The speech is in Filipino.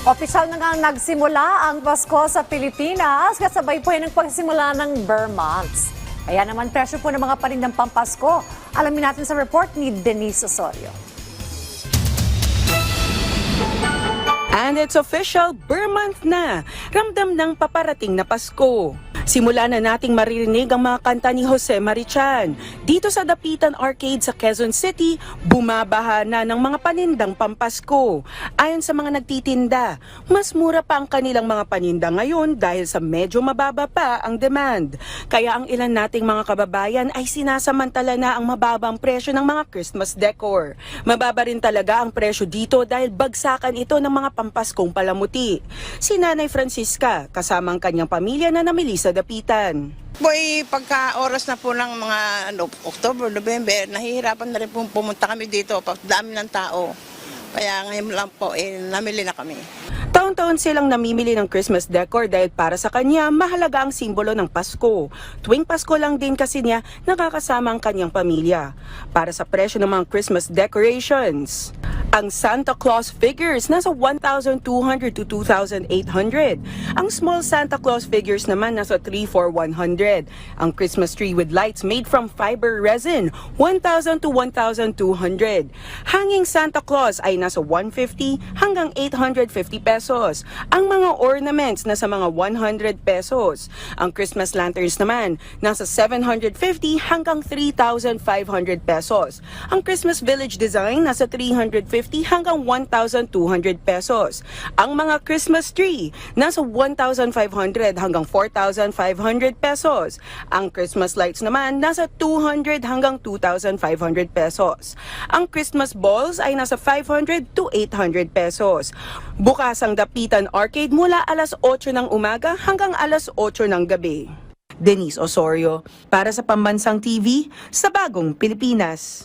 Opisyal na nga nagsimula ang Pasko sa Pilipinas kasabay po yan ang pagsimula ng Burr Months. Kaya naman presyo po ng mga panindang pampasko. Alamin natin sa report ni Denise Osorio. And it's official, Burr Month na. Ramdam ng paparating na Pasko. Simula na nating maririnig ang mga kanta ni Jose Marichan. Dito sa Dapitan Arcade sa Quezon City, bumabaha na ng mga panindang pampasko. Ayon sa mga nagtitinda, mas mura pa ang kanilang mga paninda ngayon dahil sa medyo mababa pa ang demand. Kaya ang ilan nating mga kababayan ay sinasamantala na ang mababang presyo ng mga Christmas decor. Mababa rin talaga ang presyo dito dahil bagsakan ito ng mga pampaskong palamuti. Si Nanay Francisca, kasama ang kanyang pamilya na namili sa Dapitan. Boy, pagka oras na po ng mga October, November, nahihirapan na rin po pumunta kami dito pag dami ng tao. Kaya ngayon lang po, namili na kami. Taon-taon silang namimili ng Christmas decor dahil para sa kanya, mahalaga ang simbolo ng Pasko. Tuwing Pasko lang din kasi niya nakakasama ang kanyang pamilya. Para sa presyo ng mga Christmas decorations, ang Santa Claus figures nasa 1,200 to 2,800. Ang small Santa Claus figures naman nasa 3,400. Ang Christmas tree with lights made from fiber resin, 1,000 to 1,200. Hanging Santa Claus ay nasa 150 hanggang 850 pesos. Ang mga ornaments nasa mga 100 pesos. Ang Christmas lanterns naman nasa 750 hanggang 3,500 pesos. Ang Christmas village design nasa 350 hanggang 1,200 pesos. Ang mga Christmas tree nasa 1,500 hanggang 4,500 pesos. Ang Christmas lights naman nasa 200 hanggang 2,500 pesos. Ang Christmas balls ay nasa 500 to 800 pesos. Bukas ang Dapitan Arcade mula alas 8 ng umaga hanggang alas 8 ng gabi. Denise Osorio, para sa Pambansang TV, sa Bagong Pilipinas.